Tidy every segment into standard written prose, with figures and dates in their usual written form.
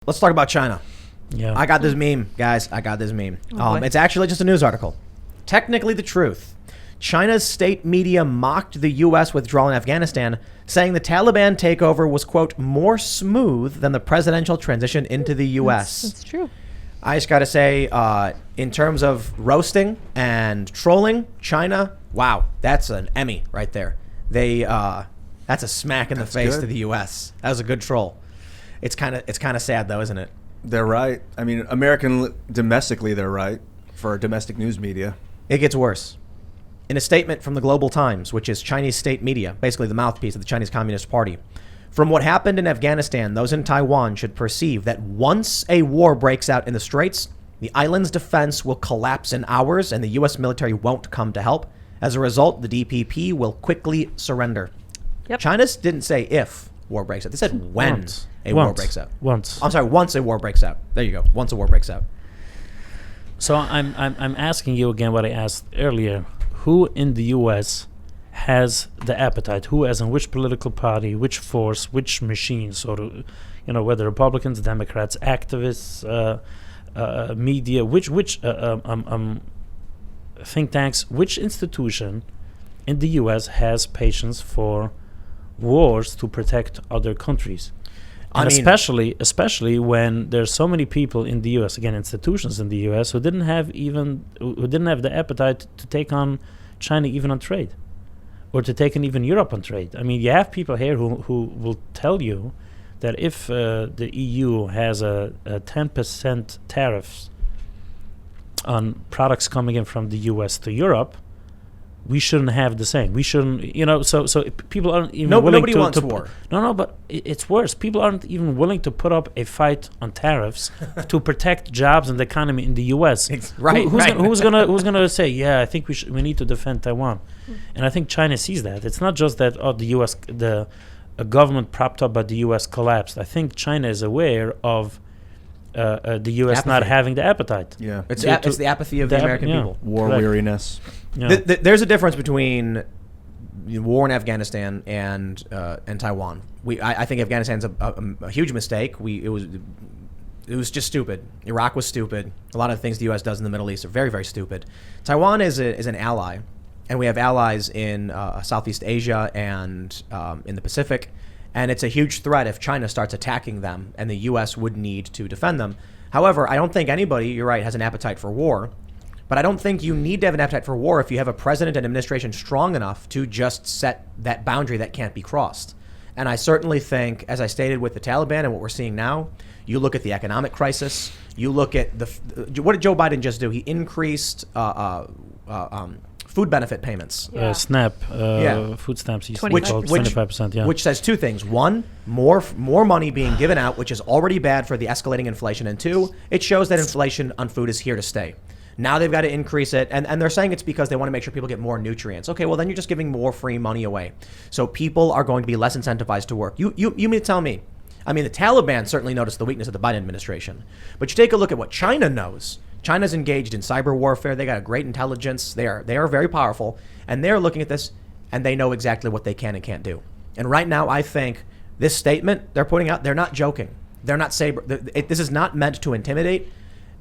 Let's talk about China. Yeah. I got this meme, guys. I got this meme. Oh, It's actually just a news article. Technically the truth. China's state media mocked the U.S. withdrawal in Afghanistan, saying the Taliban takeover was, quote, more smooth than the presidential transition into the U.S. That's true. I just got to say, in terms of roasting and trolling, China, wow, that's an Emmy right there. That's a smack in the face to the U.S. That was a good troll. It's kind of sad, though, isn't it? They're right. I mean, domestically, they're right for domestic news media. It gets worse. In a statement from the Global Times, which is Chinese state media, basically the mouthpiece of the Chinese Communist Party, from what happened in Afghanistan, those in Taiwan should perceive that once a war breaks out in the Straits, the island's defense will collapse in hours and the U.S. military won't come to help. As a result, the DPP will quickly surrender. Yep. China didn't say if war breaks out. They said when war breaks out. Once. I'm sorry, once a war breaks out. There you go. Once a war breaks out. So I'm asking you again what I asked earlier. Who in the U.S. has the appetite? Who, as in which political party, which force, which machine? Sort of, whether Republicans, Democrats, activists, media, which think tanks, which institution in the U.S. has patience for wars to protect other countries? And especially when there's so many people in the U.S., again, institutions in the U.S. who didn't have the appetite to take on China even on trade, or to take on even Europe on trade. I mean, you have people here who will tell you that if the EU has a 10% tariffs on products coming in from the U.S. to Europe, we shouldn't have the same. We shouldn't, so people aren't even willing nobody to... wants to war. No, but it's worse. People aren't even willing to put up a fight on tariffs to protect jobs and the economy in the U.S. Right. Who's gonna say, yeah, I think we need to defend Taiwan? And I think China sees that. It's not just that the U.S., a government propped up by the U.S. collapsed. I think China is aware of the U.S. not having the appetite. Yeah, it's the apathy of the American people. War weariness. Yeah. There's a difference between war in Afghanistan and Taiwan. I think Afghanistan's a huge mistake. It was just stupid. Iraq was stupid. A lot of the things the U.S. does in the Middle East are very, very stupid. Taiwan is an ally, and we have allies in Southeast Asia and in the Pacific. And it's a huge threat if China starts attacking them, and the U.S. would need to defend them. However, I don't think anybody, you're right, has an appetite for war. But I don't think you need to have an appetite for war if you have a president and administration strong enough to just set that boundary that can't be crossed. And I certainly think, as I stated with the Taliban and what we're seeing now, you look at the economic crisis, you look at what did Joe Biden just do? He increased food benefit payments. SNAP, food stamps, 25%, yeah. Which says two things. One, more money being given out, which is already bad for the escalating inflation. And two, it shows that inflation on food is here to stay. Now they've got to increase it. And they're saying it's because they want to make sure people get more nutrients. Okay, well, then you're just giving more free money away. So people are going to be less incentivized to work. You mean to tell me? I mean, the Taliban certainly noticed the weakness of the Biden administration. But you take a look at what China knows. China's engaged in cyber warfare. They got a great intelligence. They are very powerful. And they're looking at this, and they know exactly what they can and can't do. And right now, I think this statement they're putting out, they're not joking. They're not this is not meant to intimidate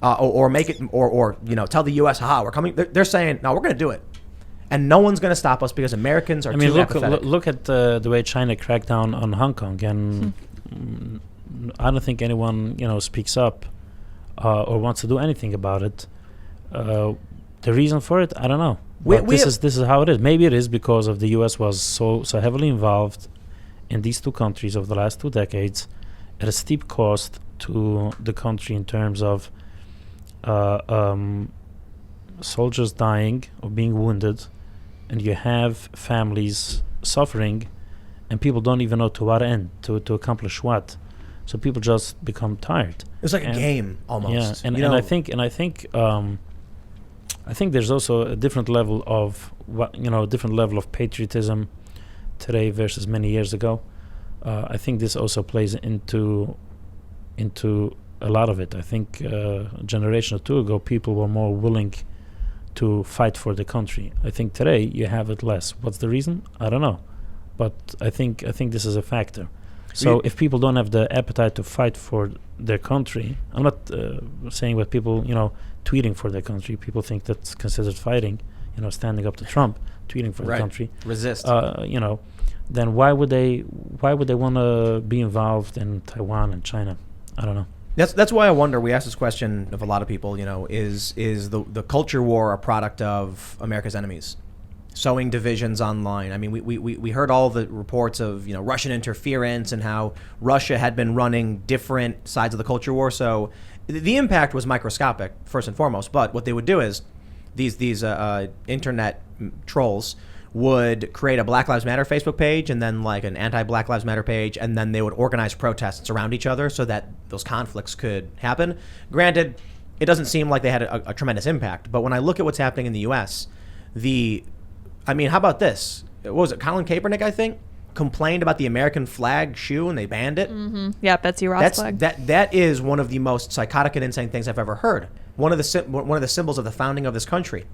or make it or tell the U.S. haha, we're coming. They're saying, no, we're going to do it. And no one's going to stop us because Americans are too apathetic. Look at the way China cracked down on Hong Kong. And I don't think anyone, speaks up. Or wants to do anything about it. The reason for it, I don't know. This is how it is. Maybe it is because of the U.S. was so heavily involved in these two countries over the last 2 decades at a steep cost to the country in terms of soldiers dying or being wounded, and you have families suffering, and people don't even know to what end, to accomplish what. So people just become tired. It's like a game almost. Yeah, and I think there's also a different level of patriotism today versus many years ago. I think this also plays into a lot of it. I think a generation or two ago, people were more willing to fight for the country. I think today you have it less. What's the reason? I don't know, but I think this is a factor. So if people don't have the appetite to fight for their country, I'm not saying what people, tweeting for their country. People think that's considered fighting, standing up to Trump, tweeting for the country. Resist. Then why would they want to be involved in Taiwan and China? I don't know. That's why I wonder. We asked this question of a lot of people. Is the culture war a product of America's enemies, sowing divisions online? I mean, we heard all the reports of Russian interference and how Russia had been running different sides of the culture war. So the impact was microscopic first and foremost. But what they would do is these internet trolls would create a Black Lives Matter Facebook page and then like an anti-Black Lives Matter page, and then they would organize protests around each other so that those conflicts could happen. Granted, it doesn't seem like they had a tremendous impact, but when I look at what's happening in the U.S., how about this? What was it? Colin Kaepernick, I think, complained about the American flag shoe and they banned it. Mm-hmm. Yeah, Betsy Ross flag. That is one of the most psychotic and insane things I've ever heard. One of the symbols of the founding of this country.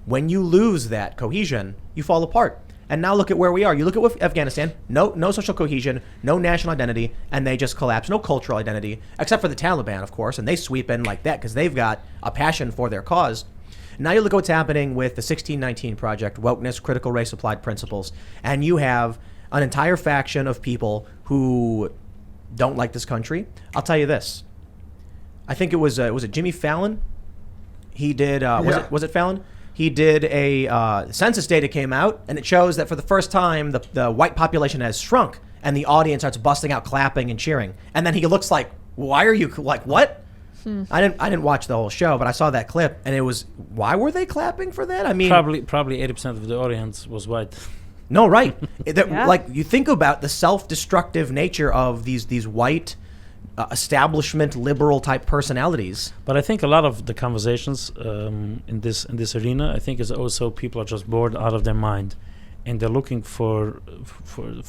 When you lose that cohesion, you fall apart. And now look at where we are. You look at Afghanistan, no social cohesion, no national identity, and they just collapse. No cultural identity, except for the Taliban, of course, and they sweep in like that because they've got a passion for their cause. Now you look at what's happening with the 1619 Project, wokeness, critical race applied principles, and you have an entire faction of people who don't like this country. I'll tell you this. I think it was Jimmy Fallon? He did, was it Fallon? He did a census data came out, and it shows that for the first time, the white population has shrunk, and the audience starts busting out clapping and cheering. And then he looks like, why are you, like, what? I didn't watch the whole show, but I saw that clip, and it was, why were they clapping for that? I mean, probably 80% of the audience was white. No, right. Like, you think about the self-destructive nature of these white establishment liberal type personalities. But I think a lot of the conversations in this arena, I think, is also people are just bored out of their mind, and they're looking for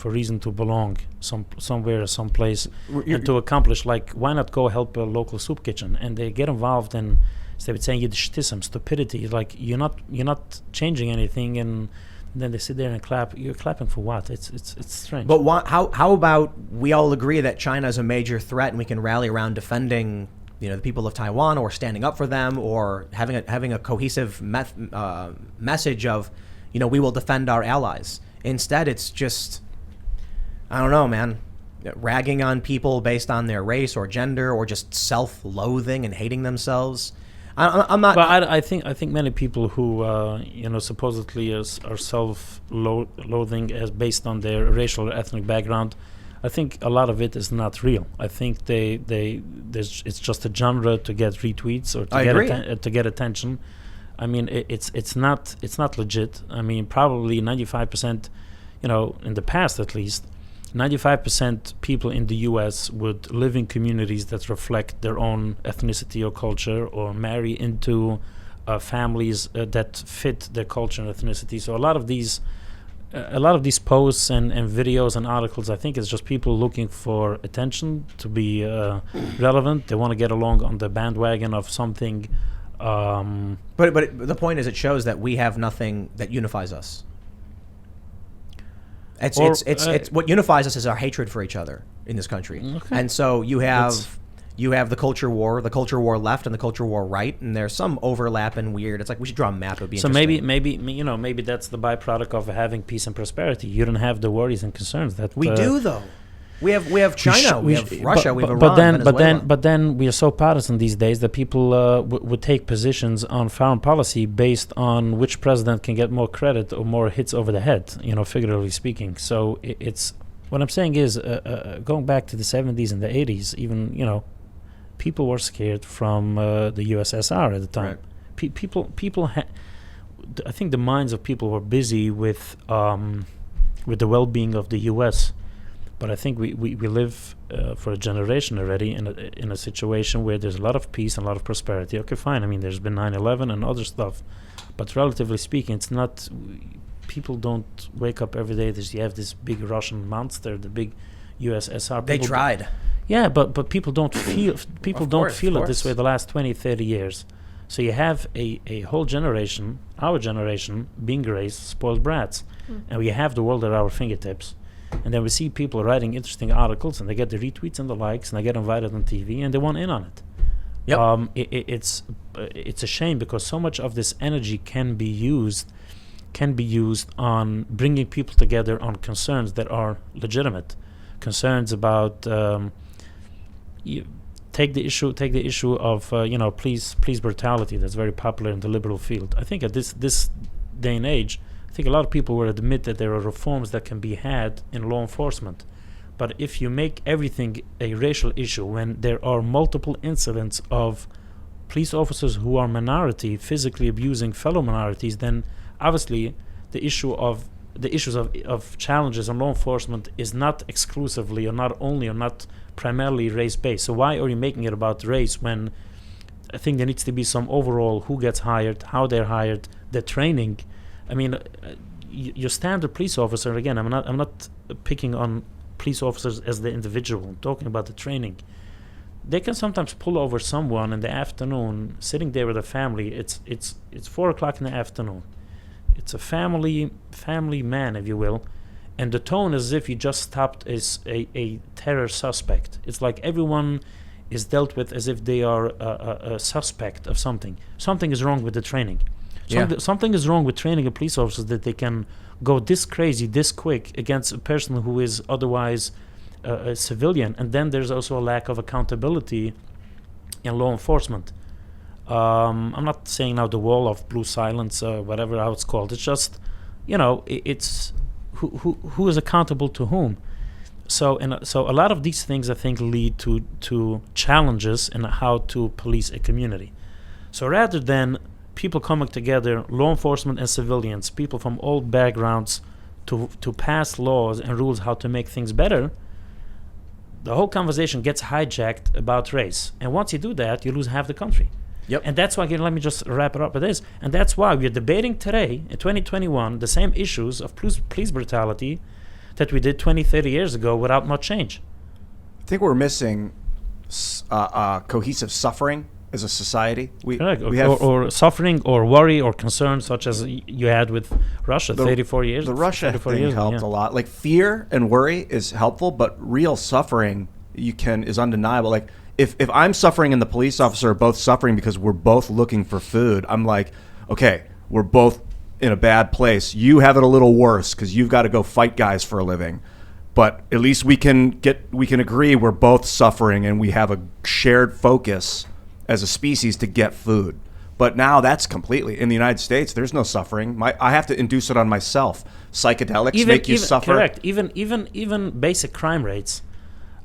reason to belong somewhere, someplace, and to accomplish. Like, why not go help a local soup kitchen? And they get involved in, they would say, Yiddishtism, stupidity. Like, you're not changing anything, and then they sit there and clap. You're clapping for what? It's strange. But how about we all agree that China is a major threat, and we can rally around defending, the people of Taiwan, or standing up for them, or having a cohesive message of, we will defend our allies. Instead, it's just, I don't know, man, ragging on people based on their race or gender, or just self-loathing and hating themselves. I'm not. But I think many people who supposedly are self-loathing as based on their racial or ethnic background, I think a lot of it is not real. I think it's just a genre to get retweets or to get attention. I mean, it's not legit. I mean, probably 95%, in the past at least, 95% people in the U.S. would live in communities that reflect their own ethnicity or culture, or marry into families that fit their culture and ethnicity. So a lot of these posts and videos and articles, I think, is just people looking for attention, to be relevant. They want to get along on the bandwagon of something. But the point is, it shows that we have nothing that unifies us. It's what unifies us is our hatred for each other in this country. Okay. And so you have the culture war left and the culture war right, and there's some overlap and weird. It's like we should draw a map. It would be so interesting. maybe that's the byproduct of having peace and prosperity. You don't have the worries and concerns that we do, though. We have China, we have Russia, we have Iran, Venezuela. But then we are so partisan these days that people would take positions on foreign policy based on which president can get more credit or more hits over the head, figuratively speaking. So it's what I'm saying is, going back to the 70s and the 80s, even, people were scared from the USSR at the time. Right. People I think the minds of people were busy with the well-being of the U.S., but I think we live for a generation already in a situation where there's a lot of peace and a lot of prosperity. Okay, fine. I mean, there's been 9/11 and other stuff, but relatively speaking, it's not. People don't wake up every day. You have this big Russian monster, the big USSR. They tried. Yeah, but people don't feel. People don't feel it this way the last 20, 30 years. So you have a whole generation, our generation, being raised spoiled brats, and we have the world at our fingertips. And then we see people writing interesting articles, and they get the retweets and the likes, and they get invited on TV, and they want in on it. Yep. It's a shame because so much of this energy can be used on bringing people together on concerns that are legitimate, concerns about take the issue of police brutality that's very popular in the liberal field. I think at this day and age, I think a lot of people will admit that there are reforms that can be had in law enforcement. But if you make everything a racial issue when there are multiple incidents of police officers who are minority physically abusing fellow minorities, then obviously the issues of challenges in law enforcement is not exclusively or not primarily race-based. So why are you making it about race when I think there needs to be some overall who gets hired, how they're hired, the training. I mean, your standard police officer, again, I'm not picking on police officers as the individual. I'm talking about the training. They can sometimes pull over someone in the afternoon, sitting there with a family. It's 4:00 in the afternoon. It's a family man, if you will, and the tone is as if you just stopped as a terror suspect. It's like everyone is dealt with as if they are a suspect of something. Something is wrong with the training. Something is wrong with training a police officers that they can go this crazy, this quick against a person who is otherwise a civilian. And then there's also a lack of accountability in law enforcement. I'm not saying now the wall of blue silence, whatever how it's called. It's just, it's who is accountable to whom. So a lot of these things I think lead to challenges in how to police a community. So rather than people coming together, law enforcement and civilians, people from all backgrounds, to pass laws and rules how to make things better, the whole conversation gets hijacked about race. And once you do that, you lose half the country. Yep. And that's why, again, let me just wrap it up with this. And that's why we're debating today, in 2021, the same issues of police brutality that we did 20, 30 years ago without much change. I think we're missing cohesive suffering as a society. We have or suffering or worry or concern such as you had with Russia 34 years. The Russia thing helped a lot. Like fear and worry is helpful, but real suffering is undeniable. Like if I'm suffering and the police officer are both suffering because we're both looking for food, I'm like, okay, we're both in a bad place. You have it a little worse because you've got to go fight guys for a living. But at least we can agree we're both suffering and we have a shared focus as a species to get food. But now that's completely in the United States. There's no suffering. I have to induce it on myself. Psychedelics make you suffer. Correct. Even basic crime rates,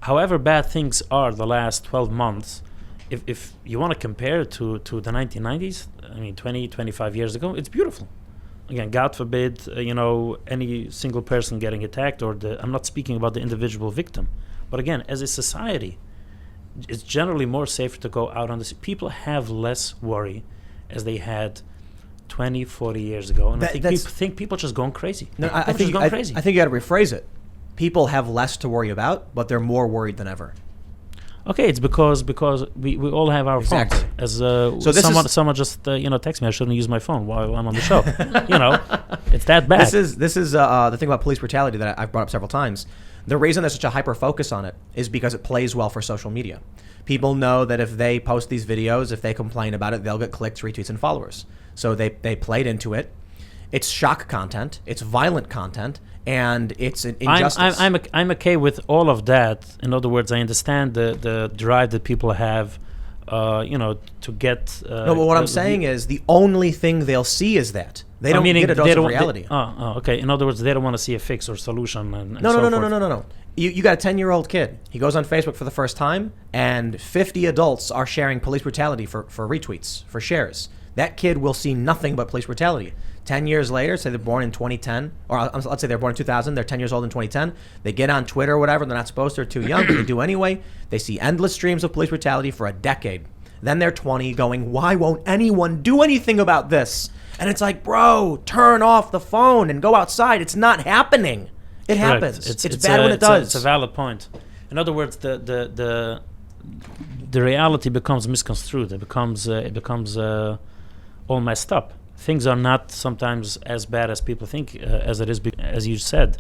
however bad things are the last 12 months, if you want to compare it to the 1990s, I mean 20, 25 years ago, it's beautiful. Again, God forbid, any single person getting attacked, I'm not speaking about the individual victim, but again, as a society, it's generally more safer to go out on this. People have less worry as they had 20, 40 years ago, and I think people are just going crazy. No, I think you got to rephrase it. People have less to worry about, but they're more worried than ever. Okay, it's because we all have our phones. As someone just text me, I shouldn't use my phone while I'm on the show. It's that bad. This is the thing about police brutality that I've brought up several times. The reason there's such a hyper focus on it is because it plays well for social media. People know that if they post these videos, if they complain about it, they'll get clicks, retweets, and followers. So they played into it. It's shock content. It's violent content. And it's an injustice. I'm okay with all of that. In other words, I understand the drive that people have, to get. No, but what I'm saying is the only thing they'll see is that. They don't get a dose of reality. Okay. In other words, they don't want to see a fix or solution. No. You got a 10-year-old kid. He goes on Facebook for the first time, and 50 adults are sharing police brutality for retweets, for shares. That kid will see nothing but police brutality. 10 years later, say they're born in 2010, or let's say they're born in 2000, they're 10 years old in 2010, they get on Twitter or whatever, they're not supposed to, they're too young, but they do anyway. They see endless streams of police brutality for a decade. Then they're 20 going, why won't anyone do anything about this? And it's like, bro, turn off the phone and go outside. It's not happening. It happens. It's bad when it does. It's a valid point. In other words, the reality becomes misconstrued. It becomes all messed up. Things are not sometimes as bad as people think, as it is, as you said.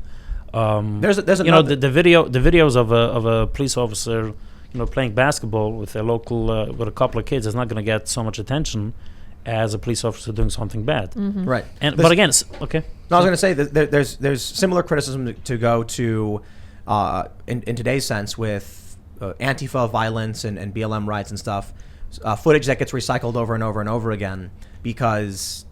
There's the videos of a police officer, playing basketball with a local with a couple of kids is not going to get so much attention as a police officer doing something bad. Mm-hmm. Right. But again, okay. No, I was going to say that there's similar criticism to go to in today's sense with Antifa violence and BLM riots and stuff, footage that gets recycled over and over and over again because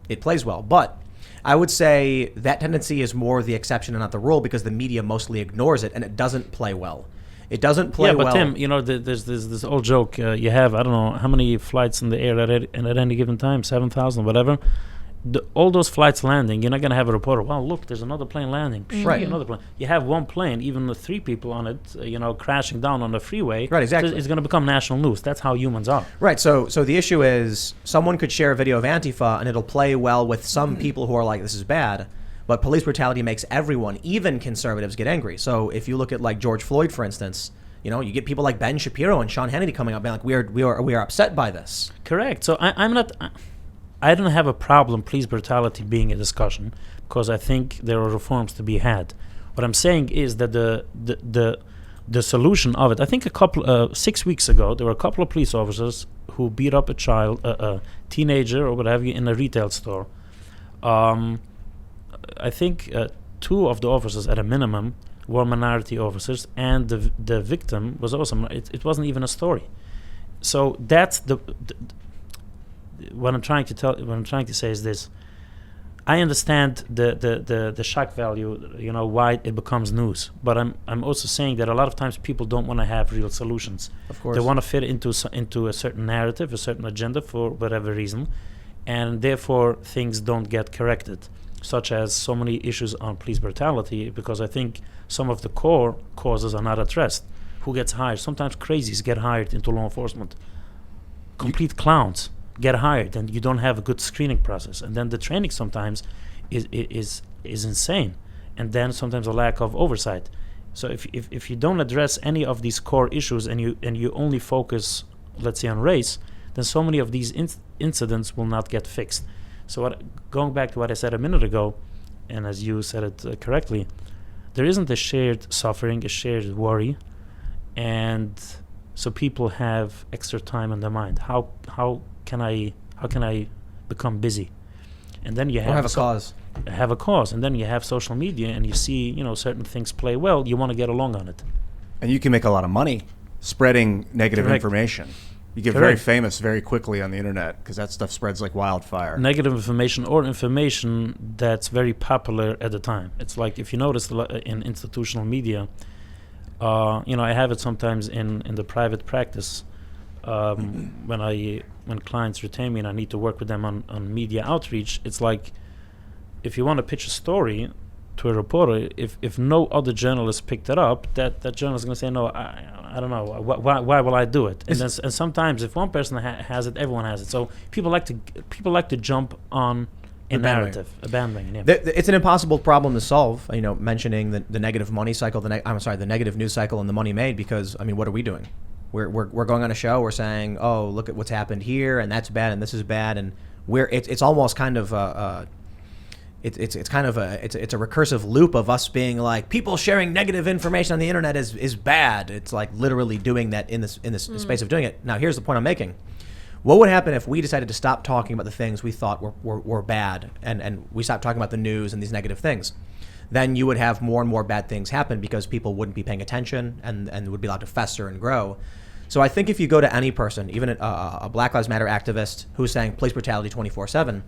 it plays well. But I would say that tendency is more the exception and not the rule because the media mostly ignores it and it doesn't play well. It doesn't play well. Yeah, but Tim, there's this old joke. You have, I don't know, how many flights in the air at any given time, 7,000, whatever. All those flights landing, you're not going to have a reporter, well, look, there's another plane landing. Right. Another plane. You have one plane, even with 3 people on it, crashing down on the freeway. Right, exactly. So it's going to become national news. That's how humans are. Right, so the issue is someone could share a video of Antifa and it'll play well with some people who are like, this is bad, but police brutality makes everyone, even conservatives, get angry. So if you look at like George Floyd, for instance, you get people like Ben Shapiro and Sean Hannity coming up being like, we are upset by this. Correct. So I don't have a problem police brutality being a discussion because I think there are reforms to be had. What I'm saying is that the solution of it, I think 6 weeks ago, there were a couple of police officers who beat up a teenager or what have you in a retail store. I think 2 of the officers at a minimum were minority officers and the victim was also, it wasn't even a story. So that's what I'm trying to say is this. I understand the shock value, why it becomes news. But I'm also saying that a lot of times people don't want to have real solutions. Of course. They want to fit into a certain narrative, a certain agenda for whatever reason, and therefore things don't get corrected, such as so many issues on police brutality, because I think some of the core causes are not addressed. Who gets hired? Sometimes crazies get hired into law enforcement. Complete clowns get hired, and you don't have a good screening process, and then the training sometimes is insane, and then sometimes a lack of oversight. So if you don't address any of these core issues and you only focus, let's say, on race, then so many of these incidents will not get fixed. So going back to what I said a minute ago, and as you said it correctly, there isn't a shared suffering, a shared worry, and so people have extra time on their mind. How can I become busy? And then you have a cause. Have a cause, and then you have social media, and you see certain things play well. You want to get along on it, and you can make a lot of money spreading negative information. You get very famous very quickly on the internet because that stuff spreads like wildfire. Negative information or information that's very popular at the time. It's like if you notice in institutional media, I have it sometimes in the private practice when clients retain me and I need to work with them on media outreach. It's like if you want to pitch a story to a reporter, if no other journalist picked it up, that journalist is going to say, no, I don't know, why will I do it? And sometimes if one person has it, everyone has it. So people like to jump on a narrative, a bandwagon. Yeah. It's an impossible problem to solve. Mentioning the negative money cycle, the negative news cycle and the money made, because what are we doing? We're going on a show. We're saying, oh, look at what's happened here, and that's bad, and this is bad, and it's almost kind of it's a recursive loop of us being like, people sharing negative information on the internet is bad. It's like literally doing that in this space of doing it. Now, here's the point I'm making. What would happen if we decided to stop talking about the things we thought were bad, and we stopped talking about the news and these negative things? Then you would have more and more bad things happen because people wouldn't be paying attention and would be allowed to fester and grow. So I think if you go to any person, even a Black Lives Matter activist who's saying police brutality 24/7,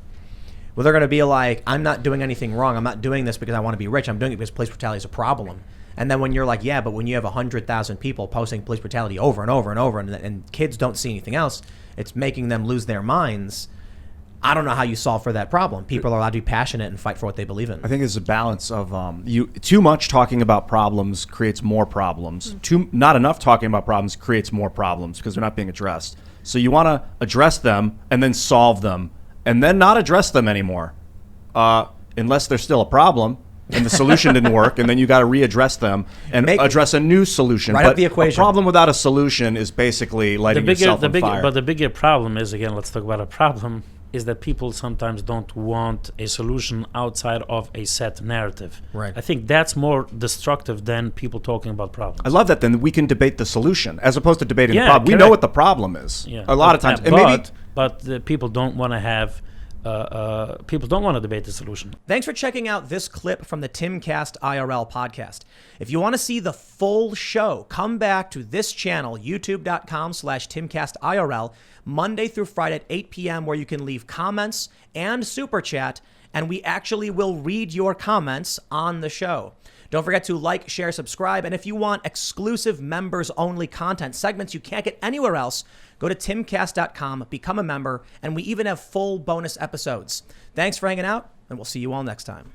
well, they're going to be like, I'm not doing anything wrong. I'm not doing this because I want to be rich. I'm doing it because police brutality is a problem. And then when you're like, yeah, but when you have 100,000 people posting police brutality over and over and over, and kids don't see anything else, it's making them lose their minds. I don't know how you solve for that problem. People are allowed to be passionate and fight for what they believe in. I think it's a balance of too much talking about problems creates more problems. Not enough talking about problems creates more problems because they're not being addressed. So you want to address them and then solve them, and then not address them anymore, unless there's still a problem and the solution didn't work, and then you got to readdress them and address a new solution. Right, but up the equation. A problem without a solution is basically lighting yourself on fire. But the bigger problem is, again, let's talk about a problem, is that people sometimes don't want a solution outside of a set narrative. Right. I think that's more destructive than people talking about problems. I love that. Then we can debate the solution as opposed to debating the Yeah, problem. We know correct. what the problem is. Yeah. A lot of times. And maybe But the people don't want to have. People don't want to debate the solution. Thanks for checking out this clip from the Timcast IRL podcast. If you want to see the full show, come back to this channel, youtube.com/TimcastIRL, Monday through Friday at 8 p.m., where you can leave comments and super chat, and we actually will read your comments on the show. Don't forget to like, share, subscribe, and if you want exclusive members-only content, segments you can't get anywhere else, go to timcast.com, become a member, and we even have full bonus episodes. Thanks for hanging out, and we'll see you all next time.